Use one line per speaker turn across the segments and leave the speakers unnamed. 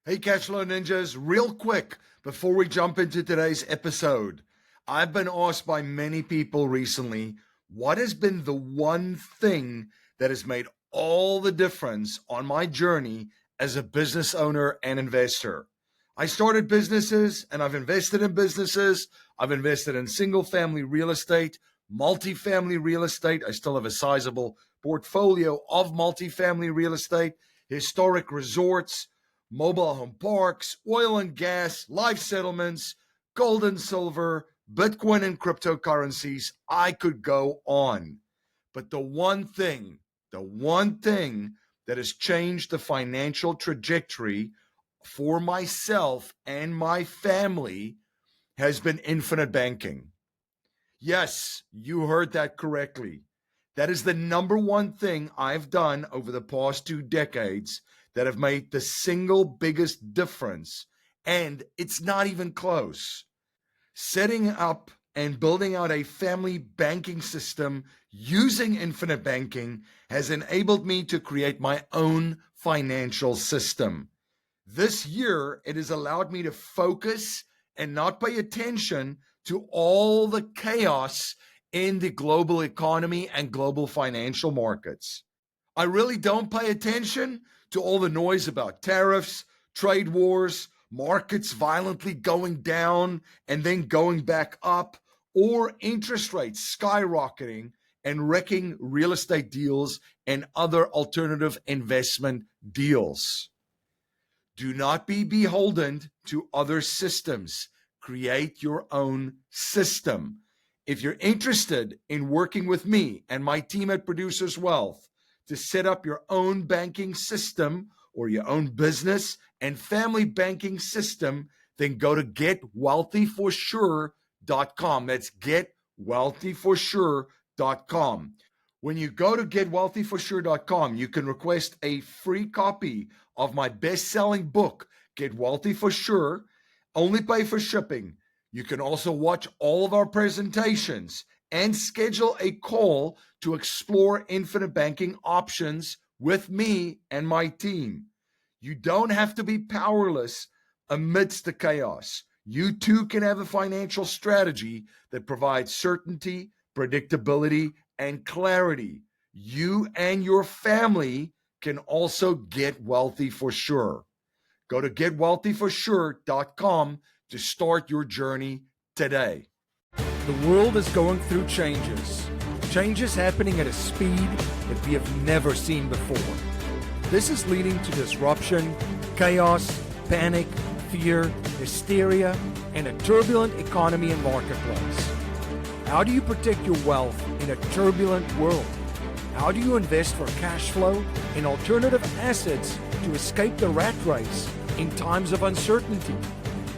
Hey, Cashflow Ninjas, real quick before we jump into today's episode, I've been asked by many people recently, what has been the one thing that has made all the difference on my journey as a business owner and investor? I started businesses and I've invested in businesses. I've invested in single family real estate, multifamily real estate. I still have a sizable portfolio of multifamily real estate, historic resorts, mobile home parks, oil and gas, life settlements, gold and silver, Bitcoin and cryptocurrencies. I could go on. But the one thing that has changed the financial trajectory for myself and my family has been infinite banking. Yes, you heard that correctly. That is the number one thing I've done over the past 2 decades that have made the single biggest difference. And it's not even close. Setting up and building out a family banking system using infinite banking has enabled me to create my own financial system. This year, it has allowed me to focus and not pay attention to all the chaos in the global economy and global financial markets. I really don't pay attention to all the noise about tariffs, trade wars, markets violently going down and then going back up, or interest rates skyrocketing and wrecking real estate deals and other alternative investment deals. Do not be beholden to other systems. Create your own system. If you're interested in working with me and my team at Producers Wealth to set up your own banking system or your own business and family banking system, then go to getwealthyforsure.com. That's getwealthyforsure.com. When you go to getwealthyforsure.com, you can request a free copy of my best-selling book, Get Wealthy for Sure. Only pay for shipping. You can also watch all of our presentations and schedule a call to explore infinite banking options with me and my team. You don't have to be powerless amidst the chaos. You too can have a financial strategy that provides certainty, predictability, and clarity. You and your family can also get wealthy for sure. Go to getwealthyforsure.com to start your journey today. The world is going through changes. Changes happening at a speed that we have never seen before. This is leading to disruption, chaos, panic, fear, hysteria, and a turbulent economy and marketplace. How do you protect your wealth in a turbulent world? How do you invest for cash flow in alternative assets to escape the rat race in times of uncertainty?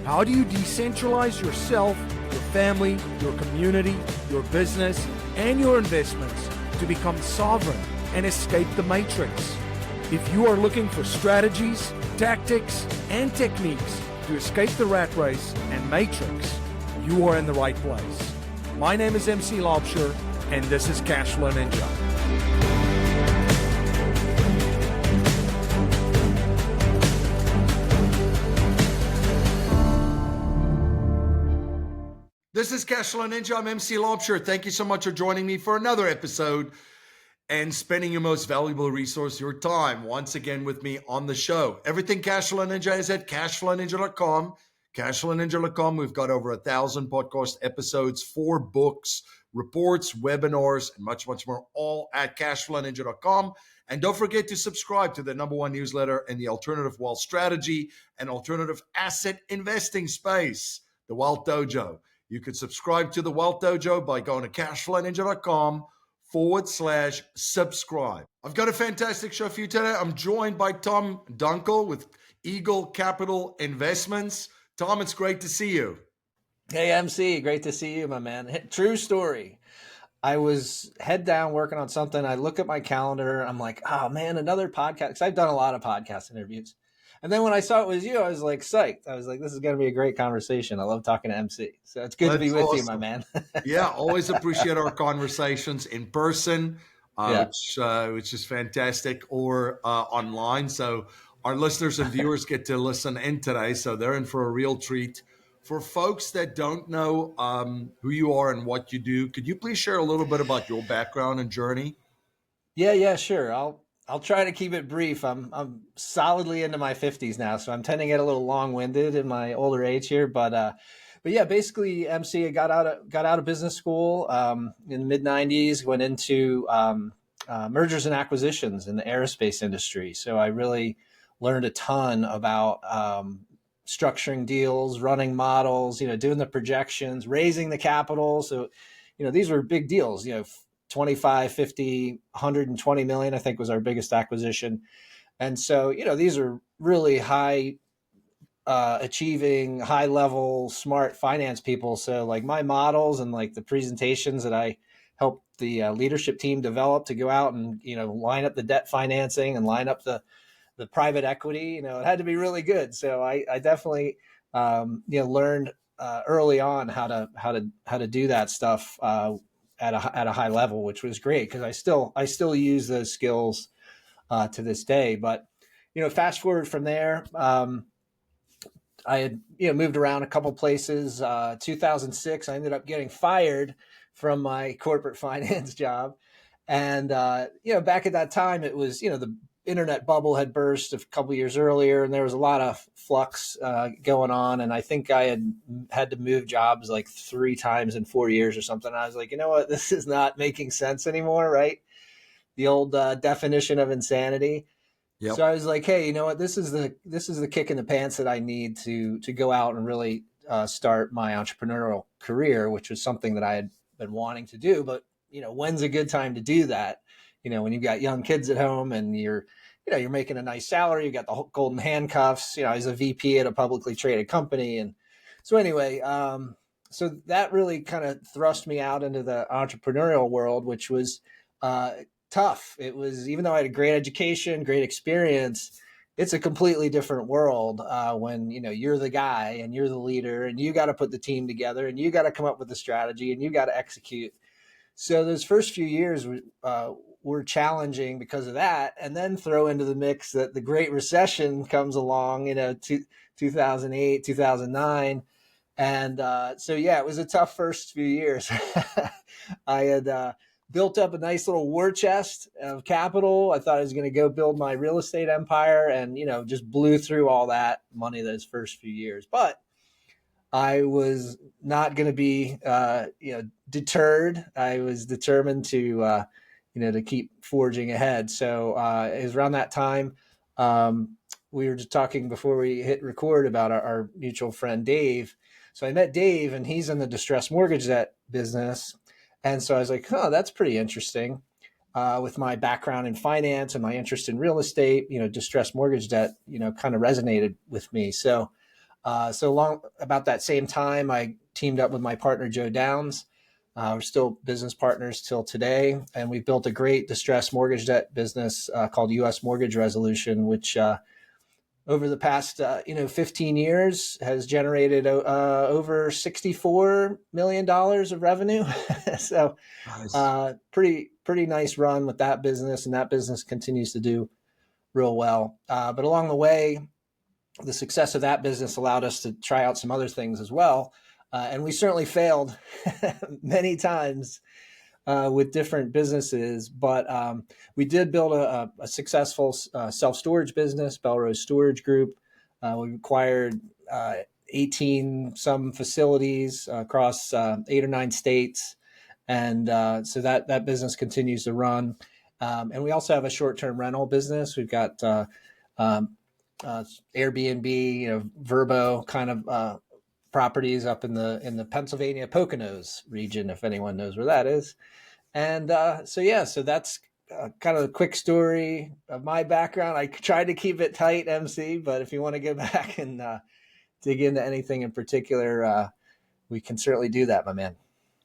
How do you decentralize yourself, your family, your community, your business, and your investments to become sovereign and escape the matrix? If you are looking for strategies, tactics, and techniques to escape the rat race and matrix, you are in the right place. My name is MC Laubscher, and this is Cashflow Ninja. This is Cashflow Ninja. I'm MC Laubscher. Thank you so much for joining me for another episode and spending your most valuable resource, your time, once again with me on the show. Everything Cashflow Ninja is at cashflowninja.com. Cashflowninja.com. We've got over 1,000 podcast episodes, 4 books, reports, webinars, and much, much more, all at cashflowninja.com. And don't forget to subscribe to the #1 newsletter in the alternative wealth strategy and alternative asset investing space, the Wealth Dojo. You can subscribe to the Wealth Dojo by going to cashflowninja.com/subscribe. I've got a fantastic show for you today. I'm joined by Tom Dunkel with Eagle Capital Investments. Tom, it's great to see you.
Hey, MC, great to see you, my man. True story. I was head down working on something. I look at my calendar. I'm like, oh, man, another podcast. Because I've done a lot of podcast interviews. And then when I saw it was you, I was like psyched. I was like, this is going to be a great conversation. I love talking to MC. So it's good to be with you, my man.
Yeah, always appreciate our conversations in person,
Yeah.
which is fantastic, or online. So our listeners and viewers get to listen in today, so they're in for a real treat. For folks that don't know who you are and what you do, could you please share a little bit about your background and journey?
Yeah, sure. I'll try to keep it brief. I'm solidly into my 50s now, so I'm tending to get a little long-winded in my older age here. But yeah, basically, MC, I got out of business school in the mid 90s. Went into mergers and acquisitions in the aerospace industry. So I really learned a ton about structuring deals, running models, doing the projections, raising the capital. So, these were big deals. 25, 50, 120 million, I think was our biggest acquisition. And so, these are really high achieving, high level, smart finance people. So like my models and like the presentations that I helped the leadership team develop to go out and, line up the debt financing and line up the private equity, it had to be really good. So I definitely, learned early on how to do that stuff at a high level, which was great because I still use those skills to this day. But fast forward from there, I had moved around a couple places. 2006, I ended up getting fired from my corporate finance job, and back at that time, it was the internet bubble had burst a couple years earlier, and there was a lot of flux going on. And I think I had to move jobs like 3 times in 4 years or something. And I was like, you know what, this is not making sense anymore, right? The old definition of insanity.
Yep.
So I was like, hey, you know what, this is the kick in the pants that I need to go out and really start my entrepreneurial career, which was something that I had been wanting to do. But when's a good time to do that? When you've got young kids at home and you're making a nice salary, you got the golden handcuffs. I was a VP at a publicly traded company, and so anyway, so that really kind of thrust me out into the entrepreneurial world, which was tough. It was, even though I had a great education, great experience, it's a completely different world when you're the guy and you're the leader and you got to put the team together and you got to come up with the strategy and you got to execute. So those first few years were challenging because of that, and then throw into the mix that the Great Recession comes along, 2008, 2009. And so, yeah, it was a tough first few years. I had built up a nice little war chest of capital. I thought I was going to go build my real estate empire and, just blew through all that money those first few years. But I was not going to be, deterred. I was determined to, to keep forging ahead. So it was around that time. We were just talking before we hit record about our mutual friend, Dave. So I met Dave, and he's in the distressed mortgage debt business. And so I was like, oh, that's pretty interesting. With my background in finance and my interest in real estate, distressed mortgage debt, kind of resonated with me. So long about that same time, I teamed up with my partner, Joe Downs. We're still business partners till today. And we've built a great distressed mortgage debt business called U.S. Mortgage Resolution, which over the past 15 years has generated over $64 million of revenue. So
Nice.
pretty nice run with that business, and that business continues to do real well. But along the way, the success of that business allowed us to try out some other things as well. And we certainly failed many times with different businesses, but we did build a successful self-storage business, Belrose Storage Group. We acquired 18 some facilities across 8 or 9 states. And so that business continues to run. And we also have a short-term rental business. We've got Airbnb, Vrbo kind of properties up in the Pennsylvania Poconos region, if anyone knows where that is. And so that's kind of a quick story of my background. I tried to keep it tight, MC, but if you want to go back and dig into anything in particular, we can certainly do that, my man.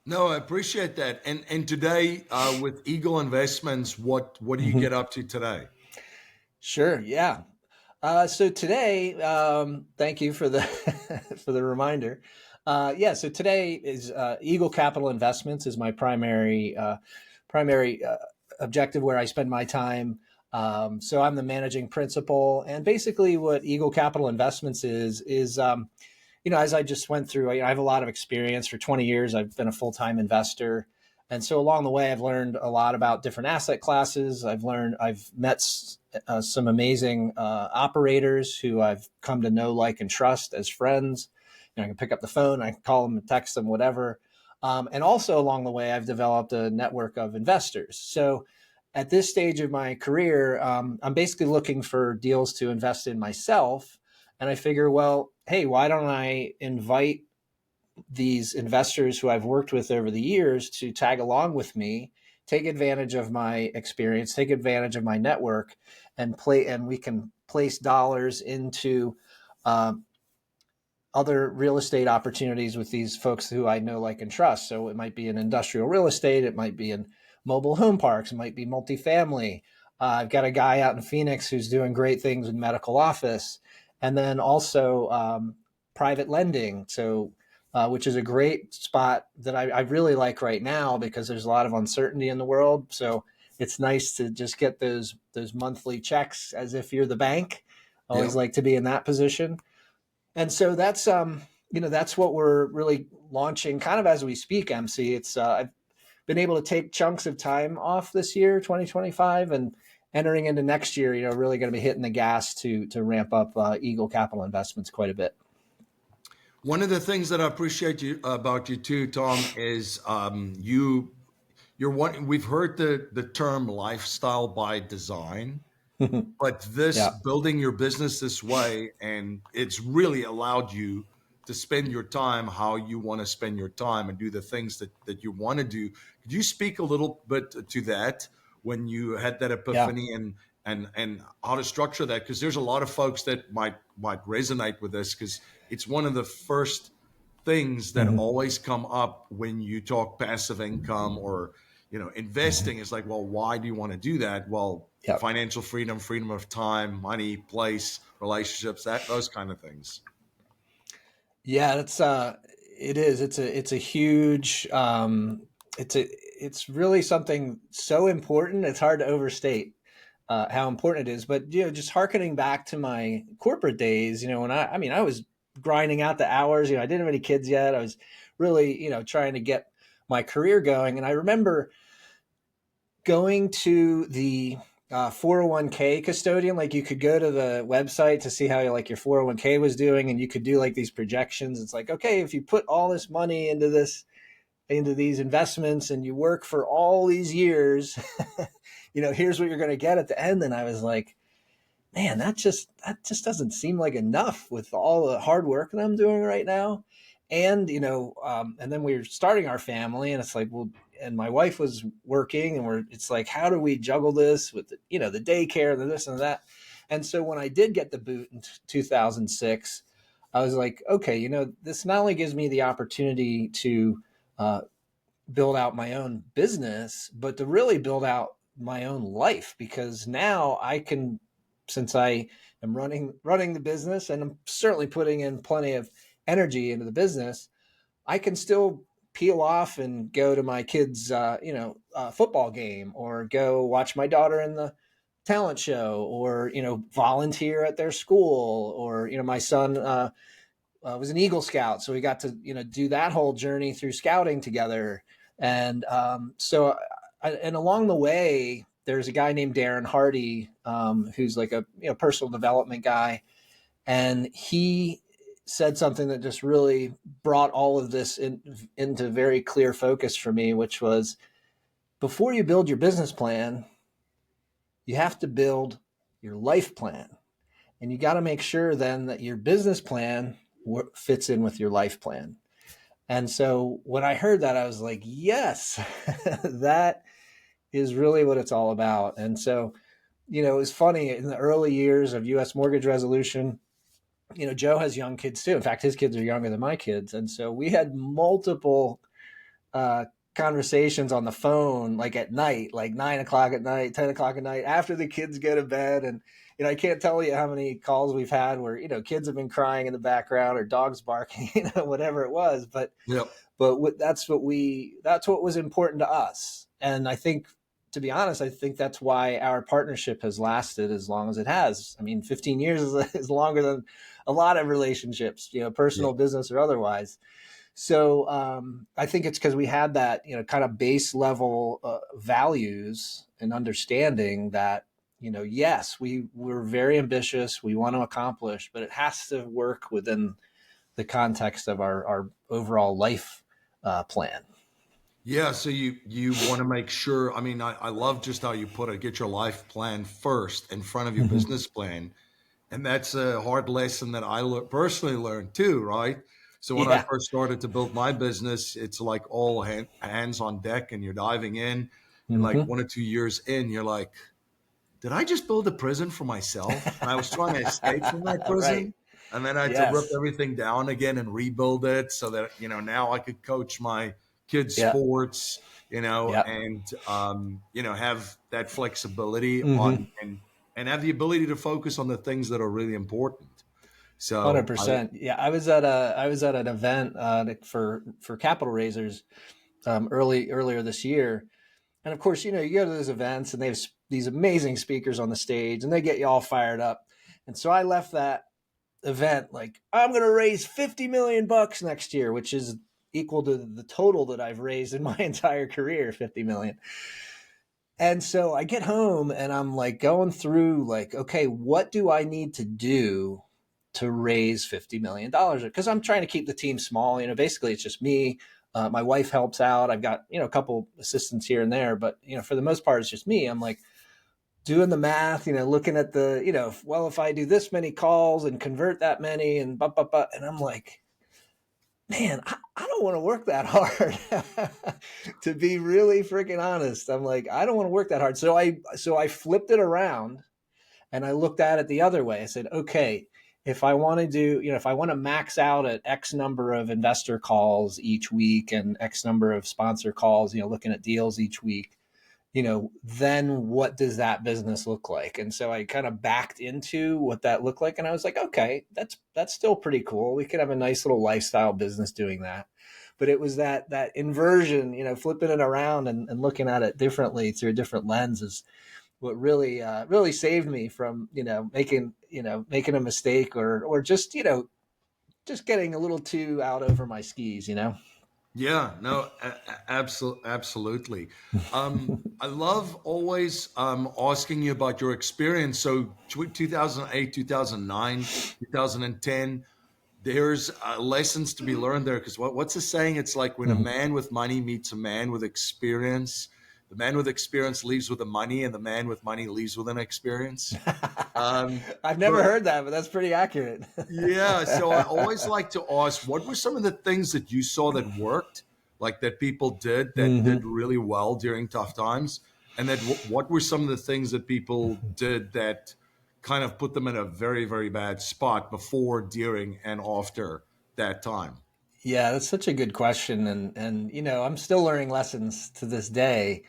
No, I appreciate that. And today with Eagle Investments, what do you get up to today?
Sure, yeah. So today, thank you for the for the reminder. So today is Eagle Capital Investments is my primary objective, where I spend my time So I'm the managing principal, and basically what Eagle Capital Investments is as I just went through, I have a lot of experience. For 20 years. I've been a full-time investor. And so along the way, I've learned a lot about different asset classes. I've met some amazing operators who I've come to know, like, and trust as friends. I can pick up the phone, I can call them, text them, whatever. And also along the way, I've developed a network of investors. So at this stage of my career, I'm basically looking for deals to invest in myself. And I figure, well, hey, why don't I invite these investors who I've worked with over the years to tag along with me, take advantage of my experience, take advantage of my network, and we can place dollars into uh, other real estate opportunities with these folks who I know, like, and trust. So it might be in industrial real estate, it might be in mobile home parks, it might be multifamily. I've got a guy out in Phoenix who's doing great things with medical office, and then also private lending. So, which is a great spot that I really like right now because there's a lot of uncertainty in the world. So it's nice to just get those monthly checks as if you're the bank. I
Yeah.
always like to be in that position. And so that's what we're really launching kind of as we speak, MC. It's I've been able to take chunks of time off this year, 2025, and entering into next year, really going to be hitting the gas to ramp up Eagle Capital Investments quite a bit.
One of the things that I appreciate about you too, Tom, is you're one. We've heard the term lifestyle by design, but this
Yeah.
building your business this way, and it's really allowed you to spend your time how you want to spend your time and do the things that you want to do. Could you speak a little bit to that when you had that
Yeah.
epiphany and how to structure that? Because there's a lot of folks that might resonate with this because it's one of the first things that
Mm-hmm.
always come up when you talk passive income or investing. Is like, well, why do you want to do that? Well,
Yeah.
financial freedom, freedom of time, money, place, relationships, those kind of things.
Yeah, it is. It's a huge it's really something so important. It's hard to overstate how important it is. But just hearkening back to my corporate days, when I was grinding out the hours. I didn't have any kids yet. I was really trying to get my career going, and I remember going to the 401k custodian. Like, you could go to the website to see how your 401k was doing, and you could do like these projections. It's like, okay, if you put all this money into these investments and you work for all these years, here's what you're going to get at the end. And I was like, man, that just doesn't seem like enough with all the hard work that I'm doing right now. And and then we were starting our family, and it's like, well, and my wife was working, and it's like, how do we juggle this with the daycare, the this and that. And so when I did get the boot in 2006, I was like, okay, this not only gives me the opportunity to uh, build out my own business, but to really build out my own life, because now I can, since I am running the business, and I'm certainly putting in plenty of energy into the business, I can still peel off and go to my kids' football game, or go watch my daughter in the talent show, or volunteer at their school, or my son was an Eagle Scout, so we got to do that whole journey through scouting together. And and along the way, there's a guy named Darren Hardy, who's like a personal development guy, and he said something that just really brought all of this into very clear focus for me, which was, before you build your business plan, you have to build your life plan. And you got to make sure then that your business plan fits in with your life plan. And so when I heard that, I was like, yes, that is really what it's all about. And so, it was funny, in the early years of US mortgage resolution, Joe has young kids too. In fact, his kids are younger than my kids. And so we had multiple uh, conversations on the phone, like at night, like 9 o'clock at night, 10 o'clock at night, after the kids go to bed. And I can't tell you how many calls we've had where kids have been crying in the background, or dogs barking, whatever it was. But
Yep.
that's what was important to us. And I think to be honest, I think that's why our partnership has lasted as long as it has. I mean, 15 years is longer than a lot of relationships,
Yeah.
personal, business, or otherwise. So I think it's because we had that, kind of base level values and understanding that, yes, we're very ambitious. We want to accomplish, but it has to work within the context of our overall life plan.
Yeah, so you want to make sure. I mean, I love just how you put it. Get your life plan first in front of your
Mm-hmm.
business plan, and that's a hard lesson that I personally learned too. Right. So when I
Yeah.
first started to build my business, it's like all hands on deck, and you're diving in, and like
Mm-hmm.
1 or 2 years in, you're like, did I just build a prison for myself? And I was trying to escape from that
Right.
prison. And then I had to rip
Yes.
everything down again and rebuild it so that, now I could coach my kids'
Yeah.
sports,
Yeah.
and, have that flexibility
Mm-hmm.
and have the ability to focus on the things that are really important.
Hundred
So
percent. Yeah, I was at an event for capital raisers earlier this year, and of course, you go to those events and they have these amazing speakers on the stage, and they get you all fired up. And so I left that event like, I'm going to raise $50 million next year, which is equal to the total that I've raised in my entire career, 50 million. And so I get home and I'm like going through like, okay, what do I need to do to raise $50 million? Because I'm trying to keep the team small. Basically it's just me. My wife helps out. I've got, a couple assistants here and there, but for the most part, it's just me. I'm like doing the math, looking at the, well, if I do this many calls and convert that many and and I'm like, man, I don't want to work that hard. To be really freaking honest, I'm like, I don't want to work that hard. So I flipped it around and I looked at it the other way. I said, okay, if I want to do, if I want to max out at X number of investor calls each week and X number of sponsor calls, looking at deals each week, then what does that business look like? And so I kind of backed into what that looked like. And I was like, okay, that's still pretty cool. We could have a nice little lifestyle business doing that. But it was that inversion, flipping it around and looking at it differently through a different lens is what really saved me from, making a mistake or just getting a little too out over my skis.
yeah, no, absolutely. I love always asking you about your experience. So 2008, 2009, 2010, there's lessons to be learned there. Because what's the saying? It's like when a
Mhm.
man with money meets a man with experience, the man with experience leaves with the money, and the man with money leaves with an experience.
I've never
But
heard that, but that's pretty accurate.
yeah, so I always like to ask, what were some of the things that you saw that worked, like that people that did
Hmm.
really well during tough times, and that what were some of the things that people did that kind of put them in a very, very bad spot before, during, and after that time?
Yeah, that's such a good question, and I'm still learning lessons to this day.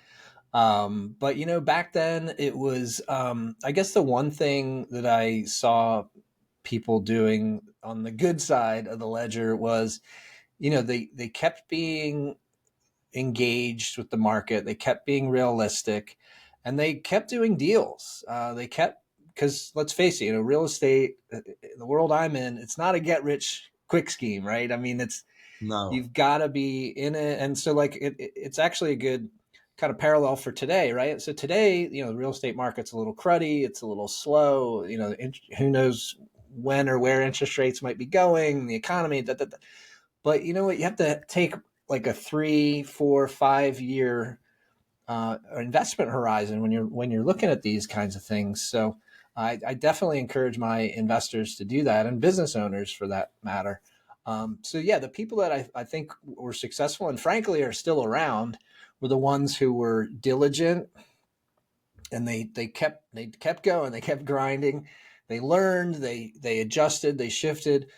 But back then it was, I guess the one thing that I saw people doing on the good side of the ledger was, they kept being engaged with the market. They kept being realistic, and they kept doing deals. They kept because let's face it, real estate, the world I'm in, it's not a get rich quick scheme, right? I mean,
No,
you've got to be in it, and so like it's actually a good kind of parallel for today, right? So today, the real estate market's a little cruddy, it's a little slow. Who knows when or where interest rates might be going, the economy, da, da, da. But you know what? You have to take like a 3, 4, 5 year investment horizon when you're looking at these kinds of things. So I definitely encourage my investors to do that, and business owners for that matter. So yeah, the people that I think were successful and frankly are still around were the ones who were diligent, and they kept going, they kept grinding, they learned, they adjusted, they shifted.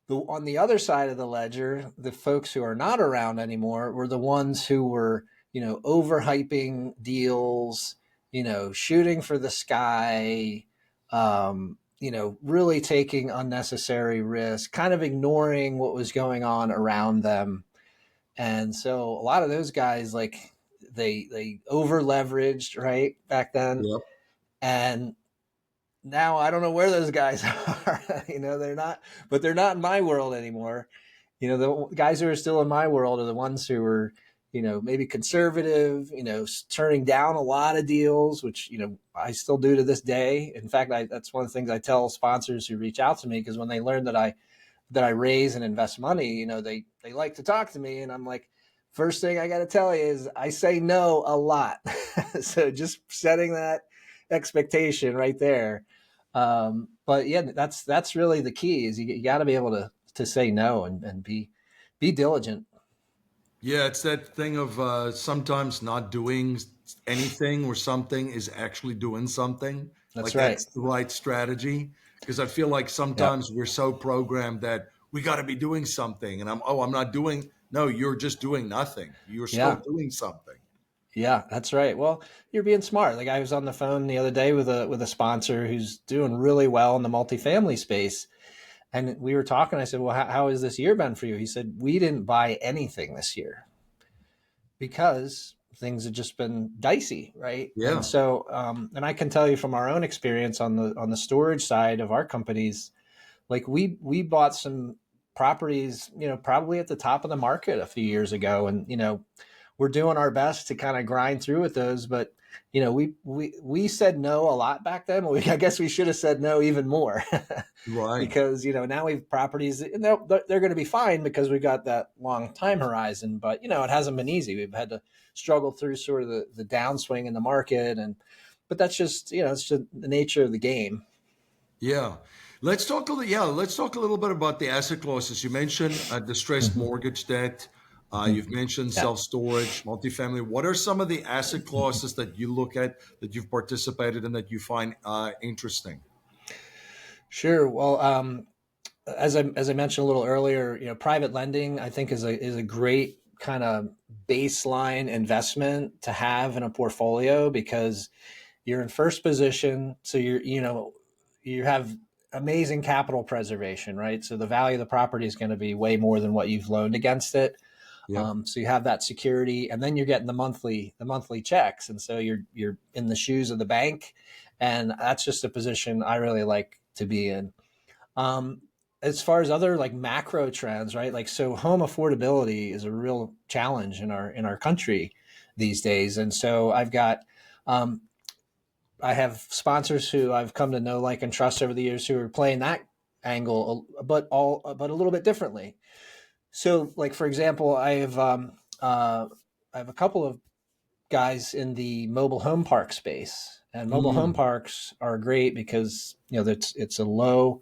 On the other side of the ledger, the folks who are not around anymore were the ones who were, overhyping deals, shooting for the sky, really taking unnecessary risks, kind of ignoring what was going on around them. And so a lot of those guys, like, they over leveraged right back then,
Yep.
and now I don't know where those guys are. They're not, but they're not in my world anymore. The guys who are still in my world are the ones who are, maybe conservative, turning down a lot of deals, which, I still do to this day. In fact, that's one of the things I tell sponsors who reach out to me, because when they learn that I raise and invest money, they like to talk to me, and I'm like, first thing I got to tell you is I say no a lot. So just setting that expectation right there. But yeah, that's really the key, is you got to be able to say no, and be diligent.
Yeah, it's that thing of sometimes not doing anything or something is actually doing something.
That's
Like
right.
that's the right strategy. Because I feel like
Yep.
sometimes we're so programmed that we got to be doing something. And I'm not doing, no, you're just doing nothing. You're still
Yeah.
doing something.
Yeah, that's right. Well, you're being smart. Like, I was on the phone the other day with a sponsor who's doing really well in the multifamily space. And we were talking. I said, well, how has this year been for you? He said, we didn't buy anything this year because things have just been dicey, right? And
Yeah.
so, and I can tell you from our own experience on the storage side of our companies, like we bought some properties, probably at the top of the market a few years ago, and we're doing our best to kind of grind through with those. But we said no a lot back then. Well, I guess we should have said no even more.
Right.
Because now we've properties, and they're going to be fine because we got that long time horizon. But it hasn't been easy. We've had to struggle through sort of the downswing in the market, but that's just it's just the nature of the game.
Yeah. Let's talk a little bit about the asset classes. You mentioned distressed
Mhm.
mortgage debt. You've
Mhm.
mentioned
Yeah.
self-storage, multifamily. What are some of the asset classes that you look at, that you've participated in, that you find interesting?
Sure. Well, as I mentioned a little earlier, private lending, I think, is a great kind of baseline investment to have in a portfolio, because you're in first position, so you have amazing capital preservation, right? So the value of the property is going to be way more than what you've loaned against it.
Yeah.
So you have that security, and then you're getting the monthly checks, and so you're in the shoes of the bank, and that's just a position I really like to be in. Um, as far as other like macro trends, right? Like, so home affordability is a real challenge in our country these days, and so um, I have sponsors who I've come to know, like, and trust over the years, who are playing that angle, but a little bit differently. So, like, for example, I have a couple of guys in the mobile home park space, and mobile home
Mm,
parks are great because it's a low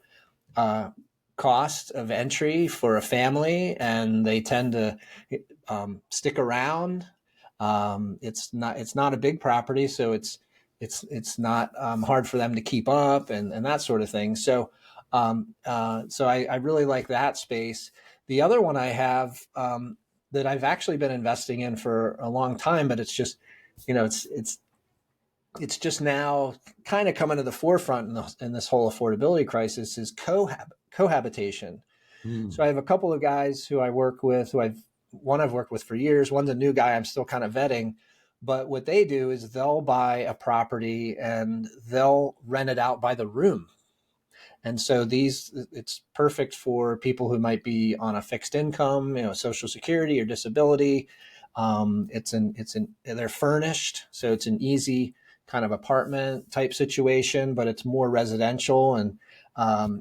uh, cost of entry for a family, and they tend to stick around. It's not a big property, so it's not hard for them to keep up, and that sort of thing. So I really like that space. The other one I have, that I've actually been investing in for a long time, but it's just it's just now kind of coming to the forefront in this whole affordability crisis, is cohabitation.
mm.
So I have a couple of guys who I work with, I've worked with for years. One's a new guy I'm still kind of vetting, but what they do is they'll buy a property and they'll rent it out by the room. And so it's perfect for people who might be on a fixed income, Social Security or disability. They're furnished, so it's an easy kind of apartment type situation, but it's more residential, and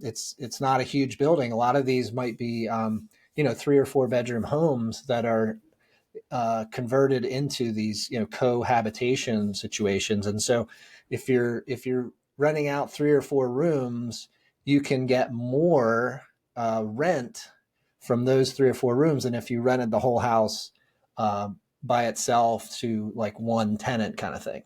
it's not a huge building. A lot of these might be 3 or 4 bedroom homes that are converted into these cohabitation situations. And so if you're renting out 3 or 4 rooms, you can get more rent from those 3 or 4 rooms than if you rented the whole house uh, by itself to like one tenant kind of thing.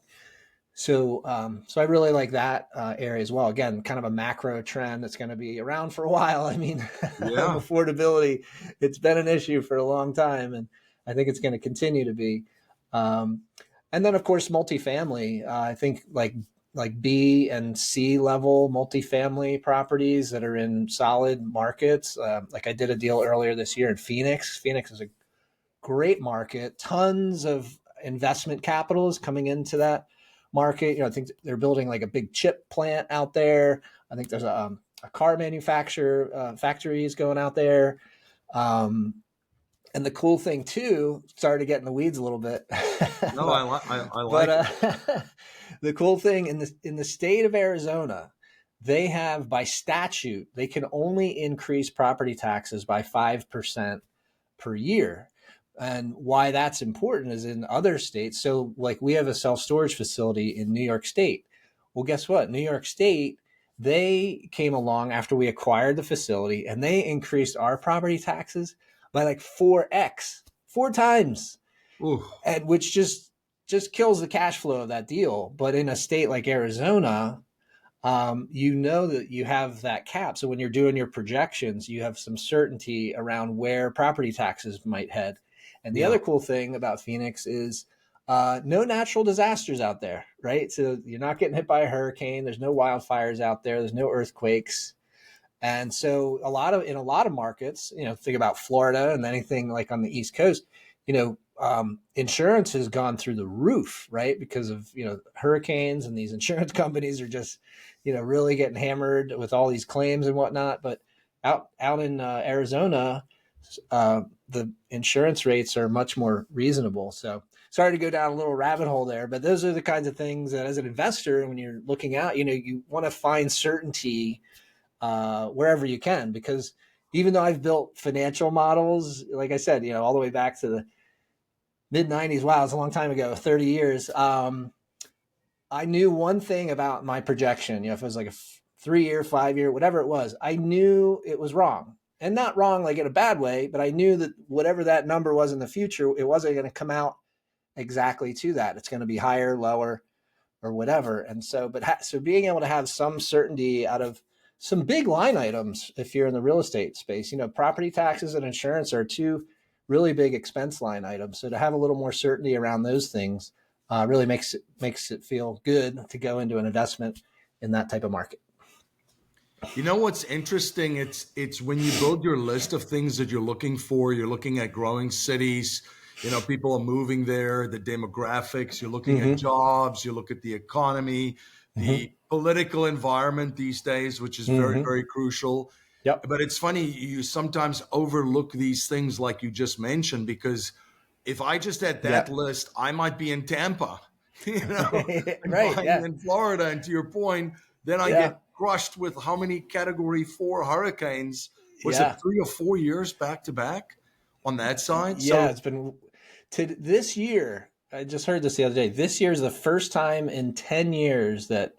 So I really like that area as well. Again, kind of a macro trend that's going to be around for a while. I mean, home
Yeah.
affordability, it's been an issue for a long time, and I think it's going to continue to be. Um, and then, of course, multifamily. I think like B and C level multifamily properties that are in solid markets. Like, I did a deal earlier this year in Phoenix. Phoenix is a great market, tons of investment capital is coming into that market. I think they're building like a big chip plant out there. I think there's a car manufacturer factory is going out there. And the cool thing too, sorry to get in the weeds a little bit,
No, I like
but
it.
the cool thing in the state of Arizona, they have by statute they can only increase property taxes by 5% per year. And why that's important is in other states. So, like we have a self storage facility in New York State. Well, guess what? New York State, they came along after we acquired the facility and they increased our property taxes by like 4x, 4 times,
Ooh.
and which just kills the cash flow of that deal. But in a state like Arizona, that you have that cap. So when you're doing your projections, you have some certainty around where property taxes might head. And the
Yeah.
other cool thing about Phoenix is no natural disasters out there, right? So you're not getting hit by a hurricane. There's no wildfires out there. There's no earthquakes. And so in a lot of markets, think about Florida and anything like on the East Coast, insurance has gone through the roof, right? Because of, hurricanes, and these insurance companies are just, really getting hammered with all these claims and whatnot. But out in Arizona, the insurance rates are much more reasonable. So sorry to go down a little rabbit hole there, but those are the kinds of things that as an investor, when you're looking out, you want to find certainty wherever you can, because even though I've built financial models, like I said, all the way back to the mid 90s, wow, it's a long time ago, 30 years. I knew one thing about my projection, if it was like a 3-year, 5-year, whatever it was, I knew it was wrong, and not wrong like in a bad way, but I knew that whatever that number was in the future, it wasn't going to come out exactly to that. It's going to be higher, lower, or whatever. And so, so being able to have some certainty out of some big line items, if you're in the real estate space, property taxes and insurance are two really big expense line items. So to have a little more certainty around those things really makes it feel good to go into an investment in that type of market.
You know what's interesting? It's when you build your list of things that you're looking for, you're looking at growing cities, people are moving there, the demographics, you're looking at jobs, you look at the economy, the political environment these days, which is very, very crucial.
Yep.
But it's funny, you sometimes overlook these things like you just mentioned, because if I just had that list, I might be in Tampa, and
Right.
buying
Yeah.
in Florida. And to your point, then I get crushed with how many Category 4 hurricanes? Was it 3 or 4 years back to back on that side?
Yeah, it's been this year. I just heard this the other day. This year is the first time in 10 years that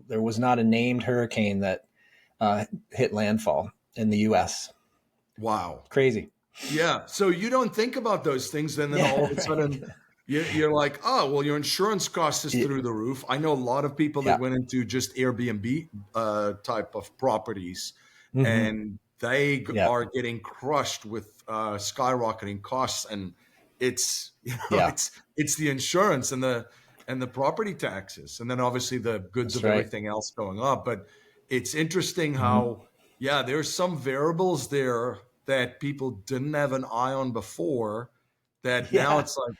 there was not a named hurricane that hit landfall in the U.S.
Wow.
Crazy.
Yeah. So you don't think about those things. Then all of a sudden you're like, oh, well, your insurance cost is through the roof. I know a lot of people that went into just Airbnb type of properties, and they are getting crushed with skyrocketing costs. And it's, it's the insurance and the property taxes. And then obviously the goods everything else going up. But it's interesting how, there's some variables there that people didn't have an eye on before, that now it's like,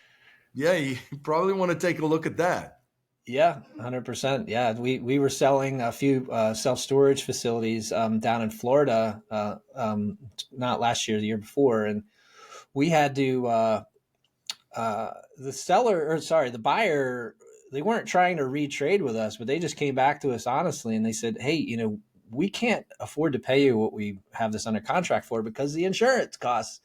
you probably want to take a look at that.
Yeah, 100%. Yeah, we were selling a few self-storage facilities down in Florida, not last year, the year before, and we had to the buyer, they weren't trying to retrade with us, but they just came back to us honestly and they said, hey, we can't afford to pay you what we have this under contract for, because the insurance costs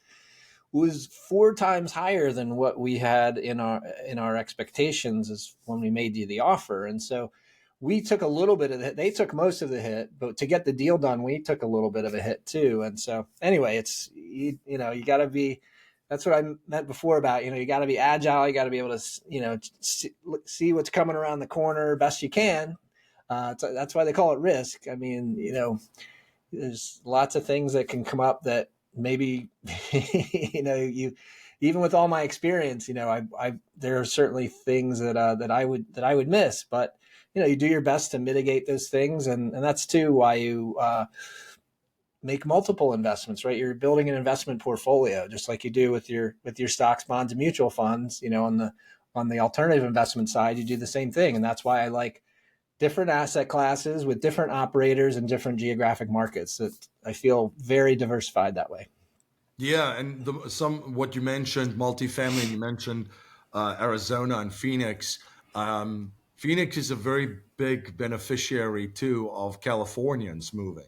was 4 times higher than what we had in our expectations as when we made you the offer. And so we took a little bit of the hit. They took most of the hit, but to get the deal done, we took a little bit of a hit too. And so anyway, it's, you got to be, that's what I meant before about, you got to be agile. You got to be able to, see what's coming around the corner best you can. That's why they call it risk. I mean, there's lots of things that can come up that maybe, you, even with all my experience, there are certainly things that I would miss, but you do your best to mitigate those things. And that's too why you, make multiple investments, right? You're building an investment portfolio, just like you do with your stocks, bonds, and mutual funds. On the alternative investment side, you do the same thing, and that's why I like different asset classes with different operators and different geographic markets. That I feel very diversified that way.
Yeah, and what you mentioned, multifamily, and you mentioned Arizona and Phoenix. Phoenix is a very big beneficiary too of Californians moving.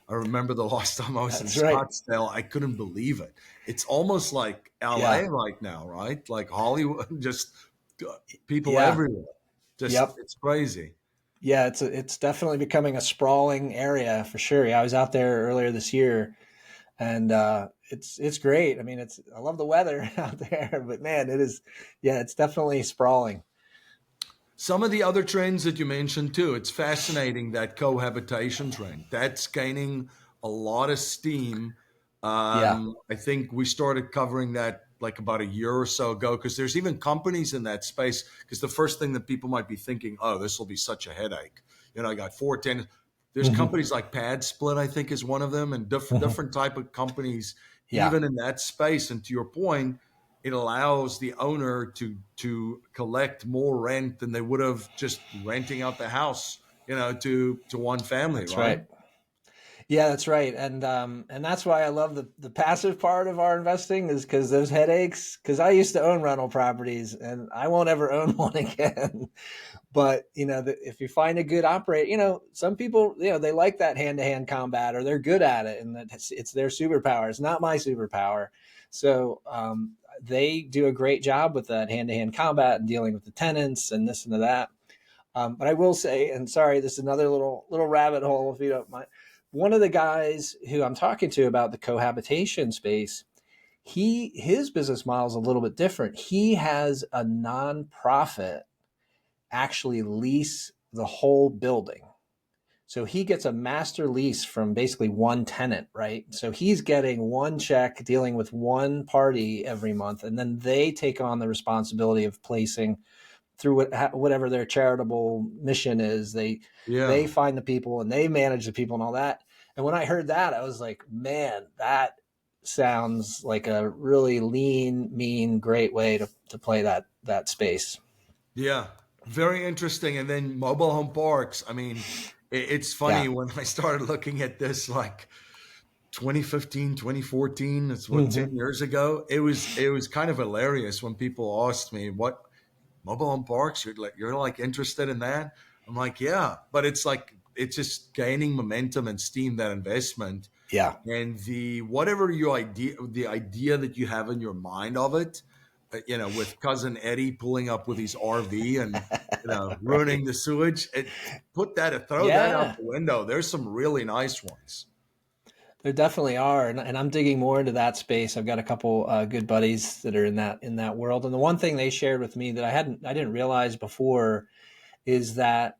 I remember the last time I was in
That's right.
Scottsdale, I couldn't believe it. It's almost like
Yeah.
LA right now, right? Like Hollywood, just uh, people
Yeah.
everywhere. Just
Yep.
it's crazy.
Yeah. It's definitely becoming a sprawling area for sure. Yeah, I was out there earlier this year, and it's great. I mean, I love the weather out there, but man, it is. Yeah, it's definitely sprawling.
Some of the other trends that you mentioned too, it's fascinating that cohabitation trend. That's gaining a lot of steam.
Yeah.
I think we started covering that like about a year or so ago because there's even companies in that space. Because the first thing that people might be thinking, oh, this will be such a headache. I got 410. There's
Hmm.
companies like Pad Split, I think, is one of them, and different type of companies
Yeah.
even in that space. And to your point, it allows the owner to collect more rent than they would have just renting out the house, to one family,
That's
right?
right. Yeah, that's right, and that's why I love the passive part of our investing is because those headaches. Because I used to own rental properties, and I won't ever own one again. But if you find a good operator, some people, they like that hand to hand combat, or they're good at it, and that it's their superpower. It's not my superpower. So they do a great job with that hand to hand combat and dealing with the tenants and this and that. But I will say, and sorry, this is another little rabbit hole, if you don't mind. One of the guys who I'm talking to about the cohabitation space, his business model is a little bit different. He has a nonprofit actually lease the whole building. So he gets a master lease from basically one tenant, right? So he's getting one check dealing with one party every month, and then they take on the responsibility of placing through whatever their charitable mission is. They
Yeah.
find the people and they manage the people and all that. And when I heard that, I was like, man, that sounds like a really lean, mean, great way to play that space.
Yeah. Very interesting. And then mobile home parks. I mean, it's
Yeah.
funny when I started looking at this like 2015, 2014. It's what,
Hmm.
10 years ago. It was kind of hilarious when people asked me what mobile home parks, you're like interested in that. I'm like, yeah, but it's like it's just gaining momentum and steam, that investment.
Yeah.
And the idea that you have in your mind of it, with cousin Eddie pulling up with his RV and ruining
Right.
the sewage, throw that out
Yeah.
the window. There's some really nice ones.
There definitely are, and I'm digging more into that space. I've got a couple good buddies that are in that world, and the one thing they shared with me that I didn't realize before is that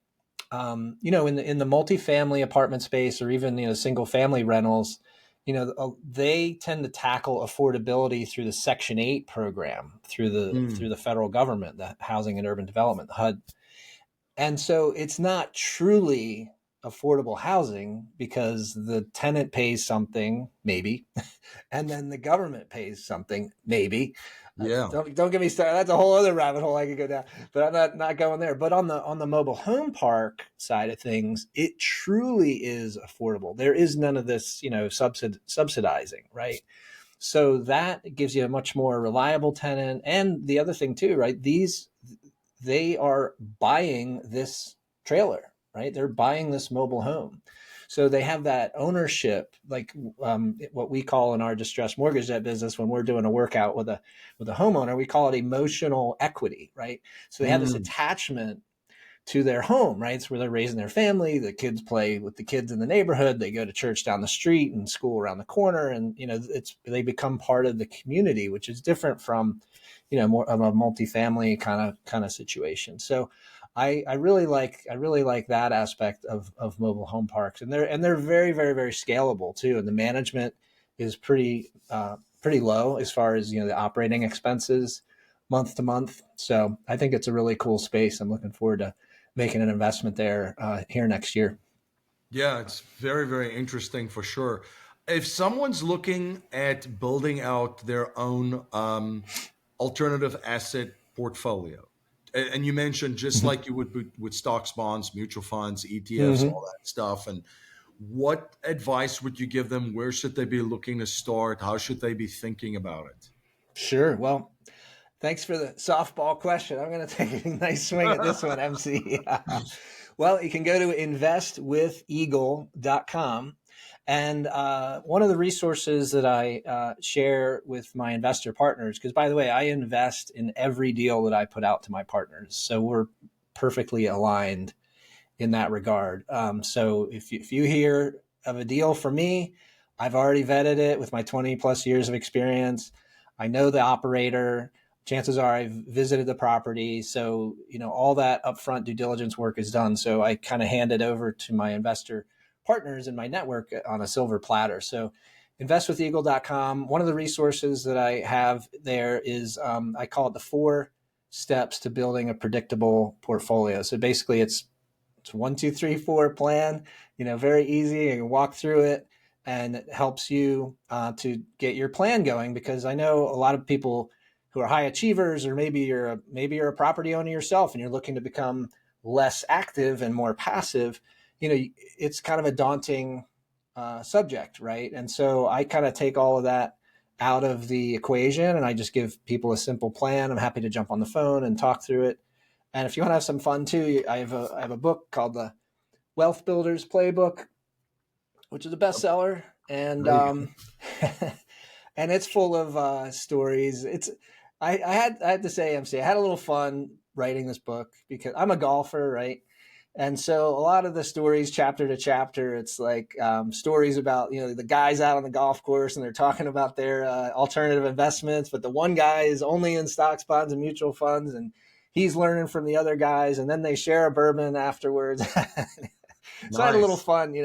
in the multifamily apartment space, or even single family rentals, they tend to tackle affordability through the Section 8 program through the
Mm,
through the federal government, the Housing and Urban Development, the HUD. And so it's not truly affordable housing because the tenant pays something, maybe, and then the government pays something, maybe.
yeah,
Don't get me started. That's a whole other rabbit hole I could go down, but I'm not going there. But on the mobile home park side of things, it truly is affordable. There is none of this, subsidizing, right? So that gives you a much more reliable tenant. And the other thing too, right? They are buying this trailer, right? They're buying this mobile home. So they have that ownership, like what we call in our distressed mortgage debt business when we're doing a workout with a homeowner, we call it emotional equity, right? So they have this
mm,
attachment to their home, right? It's where they're raising their family. The kids play with the kids in the neighborhood. They go to church down the street and school around the corner, and they become part of the community, which is different from more of a multifamily kind of situation. So I really like that aspect of mobile home parks, and they're very, very, very scalable too, and the management is pretty low as far as the operating expenses month to month. So I think it's a really cool space. I'm looking forward to making an investment there here next year.
yeah. It's very, very interesting for sure. If someone's looking at building out their own alternative asset portfolio, and you mentioned just like you would with stocks, bonds, mutual funds, ETFs,
Mm-hmm.
all that stuff, and what advice would you give them? Where should they be looking to start? How should they be thinking about it?
Sure. Well, thanks for the softball question. I'm going to take a nice swing at this one, MC. Well, you can go to investwitheagle.com. And one of the resources that I share with my investor partners, because by the way, I invest in every deal that I put out to my partners. So we're perfectly aligned in that regard. So if you hear of a deal from me, I've already vetted it with my 20 plus years of experience. I know the operator. Chances are I've visited the property. So, all that upfront due diligence work is done. So I kind of hand it over to my investor partners in my network on a silver platter. So investwitheagle.com. One of the resources that I have there is I call it the 4 steps to building a predictable portfolio. So basically it's 1, 2, 3, 4 plan, very easy. You can walk through it and it helps you to get your plan going, because I know a lot of people who are high achievers, or maybe you're a property owner yourself and you're looking to become less active and more passive. It's kind of a daunting subject, right? And so I kind of take all of that out of the equation and I just give people a simple plan. I'm happy to jump on the phone and talk through it. And if you want to have some fun too, I have a book called the Wealth Builders Playbook, which is a bestseller, and
Very good.
and it's full of stories. I had to say, MC, I had a little fun writing this book because I'm a golfer, right? And so a lot of the stories, chapter to chapter, it's like stories about the guys out on the golf course and they're talking about their alternative investments, but the one guy is only in stocks, bonds, and mutual funds, and he's learning from the other guys, and then they share a bourbon afterwards. So I had a little
Nice.
fun,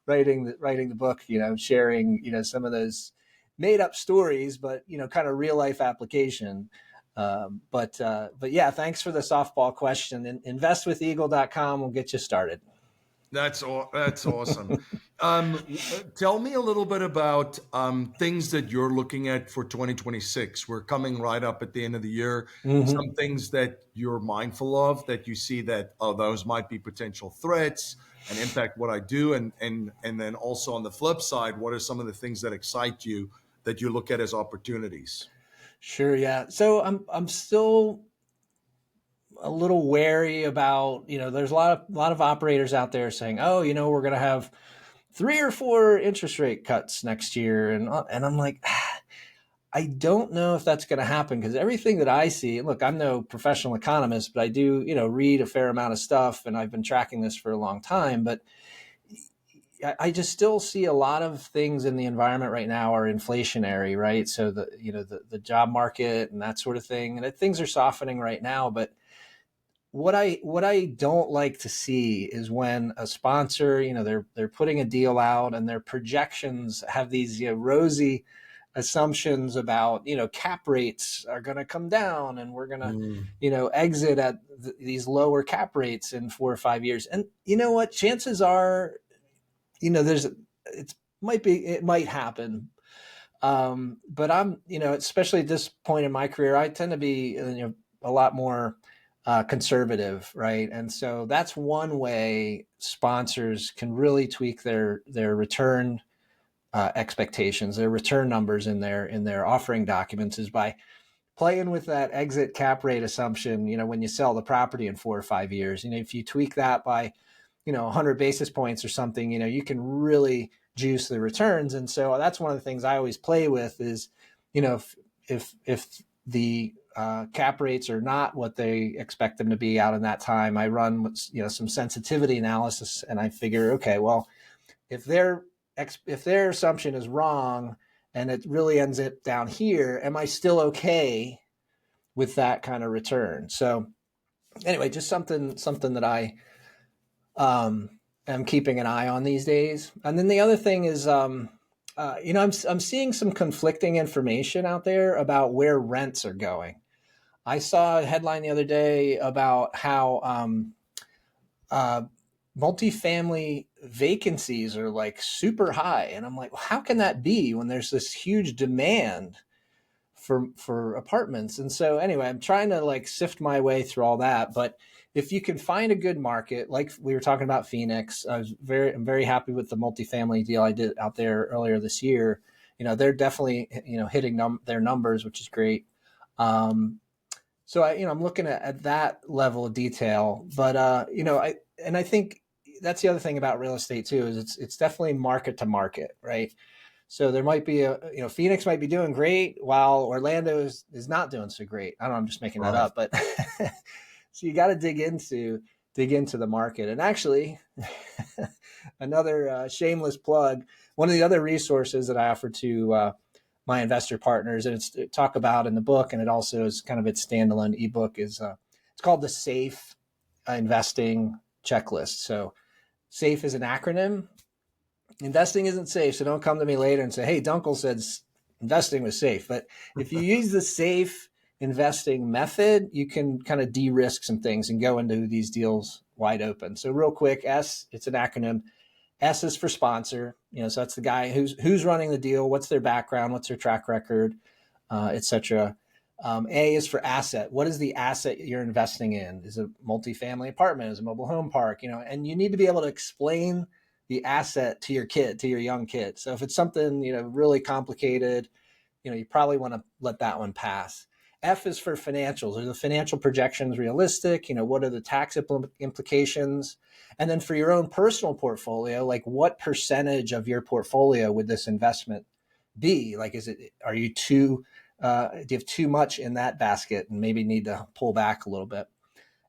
writing the book, sharing some of those made up stories, but kind of real life application. But yeah, thanks for the softball question. Investwitheagle.com will get you started.
That's awesome. Tell me a little bit about things that you're looking at for 2026. We're coming right up at the end of the year.
Mm-hmm.
Some things that you're mindful of that you see that those might be potential threats and impact what I do, and then also on the flip side, what are some of the things that excite you that you look at as opportunities?
Sure. Yeah. So I'm still a little wary about, there's a lot of operators out there saying, oh, we're going to have 3 or 4 interest rate cuts next year. And I'm like, I don't know if that's going to happen, because everything that I see, look, I'm no professional economist, but I do, read a fair amount of stuff, and I've been tracking this for a long time. But I just still see a lot of things in the environment right now are inflationary, right? So the job market and that sort of thing, and things are softening right now. But what I don't like to see is when a sponsor, they're putting a deal out and their projections have these rosy assumptions about cap rates are going to come down and we're going to
Mm,
exit at these lower cap rates in 4 or 5 years. And you know what? Chances are, there's it might happen. But I'm, especially at this point in my career, I tend to be, a lot more conservative, right? And so that's one way sponsors can really tweak their return expectations, their return numbers in their offering documents, is by playing with that exit cap rate assumption. When you sell the property in 4 or 5 years, if you tweak that by 100 basis points or something, you can really juice the returns. And so that's one of the things I always play with is, if the cap rates are not what they expect them to be out in that time, I run some sensitivity analysis and I figure, okay, well, if their assumption is wrong and it really ends up down here, am I still okay with that kind of return? So anyway, just something that I am keeping an eye on these days. And then the other thing is, I'm seeing some conflicting information out there about where rents are going. I saw a headline the other day about how multifamily vacancies are like super high. And I'm like, well, how can that be when there's this huge demand for apartments? And so anyway, I'm trying to like sift my way through all that. But if you can find a good market, like we were talking about Phoenix, I'm very happy with the multifamily deal I did out there earlier this year. They're definitely, hitting their numbers, which is great. So I'm looking at that level of detail, but I think that's the other thing about real estate too, is it's definitely market to market, right? So there might be Phoenix might be doing great while Orlando is not doing so great. I don't know, I'm just making that
Right.
up, but so you got to dig into the market. And actually, another shameless plug, one of the other resources that I offer to my investor partners, and it's talk about in the book, and it also is kind of its standalone ebook, is it's called the Safe Investing Checklist. So SAFE is an acronym. Investing isn't safe, so don't come to me later and say, hey, Dunkel said investing was safe. But if you use the SAFE investing method, you can kind of de-risk some things and go into these deals wide open. So real quick, it's an acronym. S is for sponsor, so that's the guy who's running the deal, what's their background, what's their track record, etc. A is for asset. What is the asset you're investing in? Is it a multifamily apartment? Is it a mobile home park? And you need to be able to explain the asset to your young kid. So if it's something, really complicated, you probably want to let that one pass. F is for financials. Are the financial projections realistic? What are the tax implications? And then for your own personal portfolio, like what percentage of your portfolio would this investment be? Like, are you do you have too much in that basket and maybe need to pull back a little bit?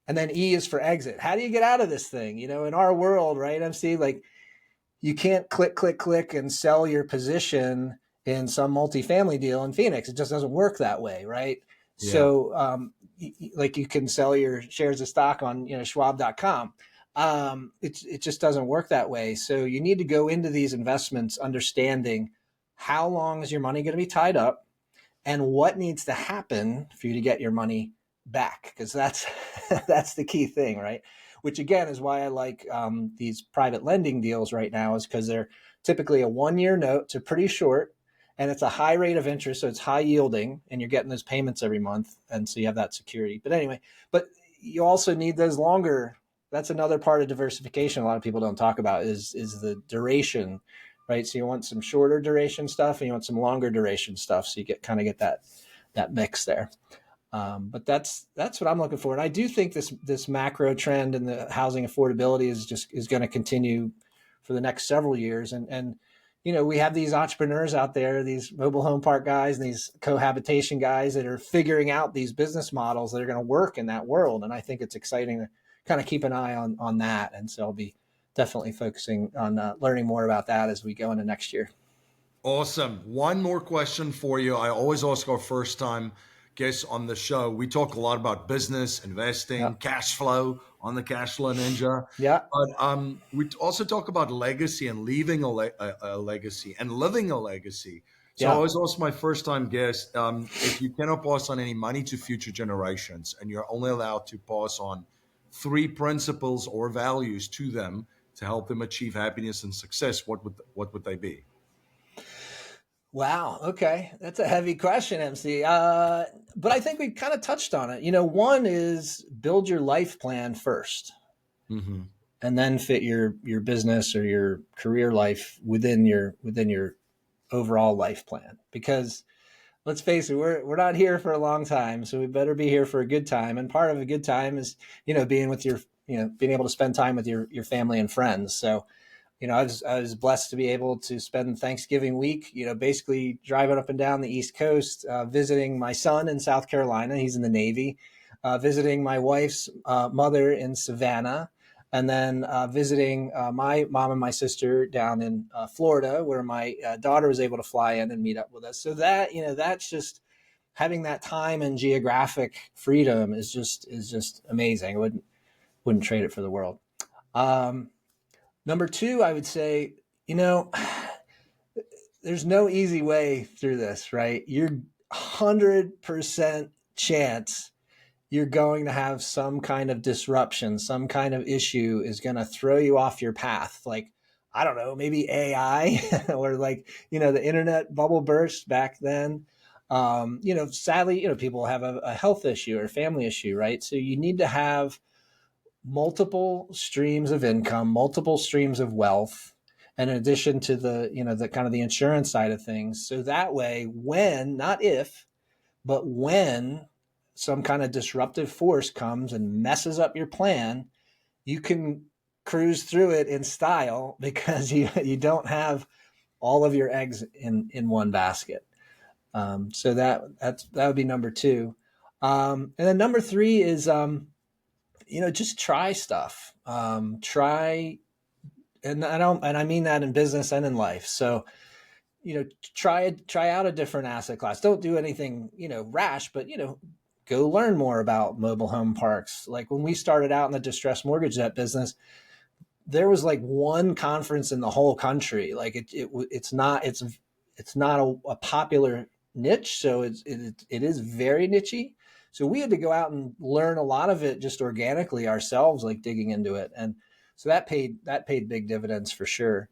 And then E is for exit. How do you get out of this thing? In our world, right, MC, like you can't click and sell your position in some multifamily deal in Phoenix. It just doesn't work that way, right?
Yeah.
So, like you can sell your shares of stock on Schwab.com. It just doesn't work that way. So you need to go into these investments understanding how long is your money going to be tied up, and what needs to happen for you to get your money back, because that's that's the key thing, right? Which again is why I like these private lending deals right now, is because they're typically a 1-year note, so pretty short, and it's a high rate of interest, so it's high yielding, and you're getting those payments every month, and so you have that security. But anyway, but you also need those longer. That's another part of diversification a lot of people don't talk about is the duration, right? So you want some shorter duration stuff and you want some longer duration stuff, so you get that mix there. But that's what I'm looking for, and I do think this macro trend in the housing affordability is going to continue for the next several years. And we have these entrepreneurs out there, these mobile home park guys and these cohabitation guys that are figuring out these business models that are going to work in that world. And I think it's exciting to kind of keep an eye on that. And so I'll be definitely focusing on learning more about that as we go into next year.
Awesome. One more question for you. I always ask our first time guests on the show. We talk a lot about business,
Yeah.
investing, cash flow on the Cash Flow Ninja.
Yeah.
But we also talk about legacy and leaving a legacy and living a legacy. So I
Yeah.
always ask my first time guests, if you cannot pass on any money to future generations and you're only allowed to pass on 3 principles or values to them to help them achieve happiness and success, what would they be?
Wow. Okay. That's a heavy question, MC. But I think we kind of touched on it. One is build your life plan first,
Hmm.
and then fit your business or your career life within your overall life plan. Because let's face it, we're not here for a long time, so we better be here for a good time. And part of a good time is being with being able to spend time with your family and friends. So I was blessed to be able to spend Thanksgiving week, basically driving up and down the East Coast, visiting my son in South Carolina. He's in the Navy, visiting my wife's mother in Savannah, and then visiting my mom and my sister down in Florida, where my daughter was able to fly in and meet up with us. So that's just having that time and geographic freedom is just amazing. I wouldn't trade it for the world. Um, Number two, I would say, you know, there's no easy way through this, right? You're 100% chance you're going to have some kind of disruption, some kind of issue is going to throw you off your path. Like, I don't know, maybe AI or like, the internet bubble burst back then. Sadly, people have a health issue or a family issue, right? So you need to have multiple streams of income, multiple streams of wealth, in addition to the kind of the insurance side of things. So that way, when, not if, but when some kind of disruptive force comes and messes up your plan, you can cruise through it in style because you don't have all of your eggs in one basket. So that would be number two. And then number three is just try stuff. Try, and I mean that in business and in life. So try out a different asset class. Don't do anything rash, but go learn more about mobile home parks. Like when we started out in the distressed mortgage debt business, there was like one conference in the whole country. Like it's not a popular niche, so it is very nichey. So we had to go out and learn a lot of it just organically ourselves, like digging into it, and so that paid big dividends for sure.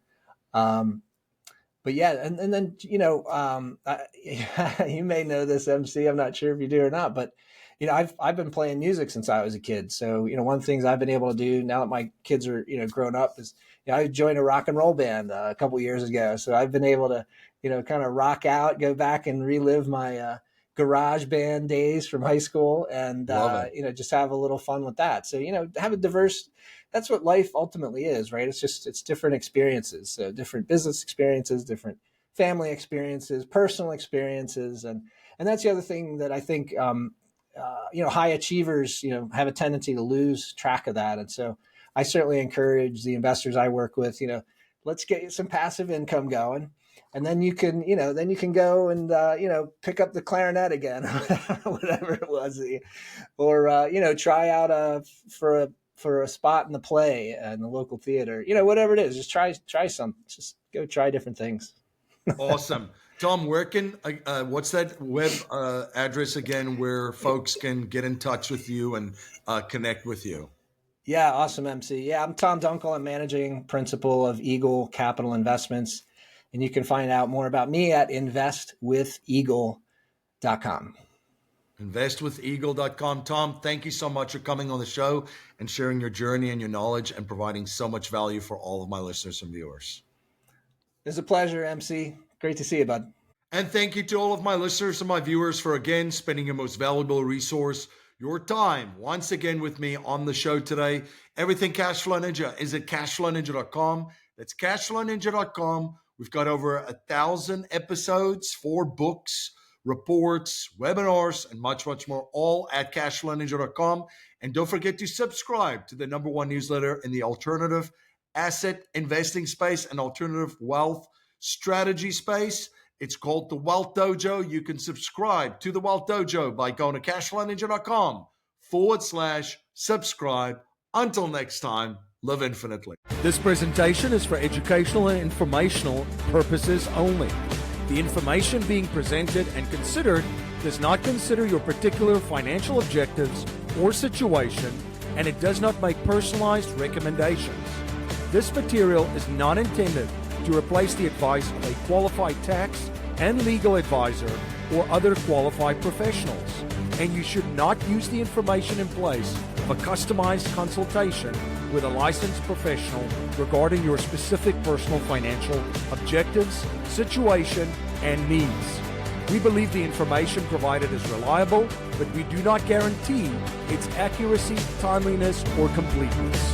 But yeah, and then you may know this, MC. I'm not sure if you do or not, but I've been playing music since I was a kid. So one of the things I've been able to do now that my kids are grown up is I joined a rock and roll band a couple years ago. So I've been able to kind of rock out, go back and relive my garage band days from high school, and just have a little fun with that. So have a diverse. That's what life ultimately is, right? It's different experiences. So different business experiences, different family experiences, personal experiences, and that's the other thing that I think high achievers have a tendency to lose track of that. And so I certainly encourage the investors I work with, let's get some passive income going. And then you can go and, pick up the clarinet again, whatever it was, or, try out for a spot in the play in the local theater, whatever it is, just try some, just go try different things.
Awesome. Tom, where can, what's that web address again where folks can get in touch with you and connect with you?
Yeah, awesome, MC. Yeah, I'm Tom Dunkel. I'm managing principal of Eagle Capital Investments. And you can find out more about me at investwitheagle.com.
Investwitheagle.com. Tom, thank you so much for coming on the show and sharing your journey and your knowledge and providing so much value for all of my listeners and viewers.
It's a pleasure, MC. Great to see you, bud.
And thank you to all of my listeners and my viewers for, again, spending your most valuable resource, your time, once again with me on the show today. Everything Cashflow Ninja is at cashflowninja.com. That's cashflowninja.com. We've got over 1,000 episodes, 4 books, reports, webinars, and much, much more, all at cashflowninja.com. And don't forget to subscribe to the #1 newsletter in the alternative asset investing space and alternative wealth strategy space. It's called the Wealth Dojo. You can subscribe to the Wealth Dojo by going to cashflowninja.com/subscribe. Until next time, live infinitely. This presentation is for educational and informational purposes only. The information being presented and considered does not consider your particular financial objectives or situation, and it does not make personalized recommendations. This material is not intended to replace the advice of a qualified tax and legal advisor or other qualified professionals, and you should not use the information in place of a customized consultation with a licensed professional regarding your specific personal financial objectives, situation, and needs. We believe the information provided is reliable, but we do not guarantee its accuracy, timeliness, or completeness.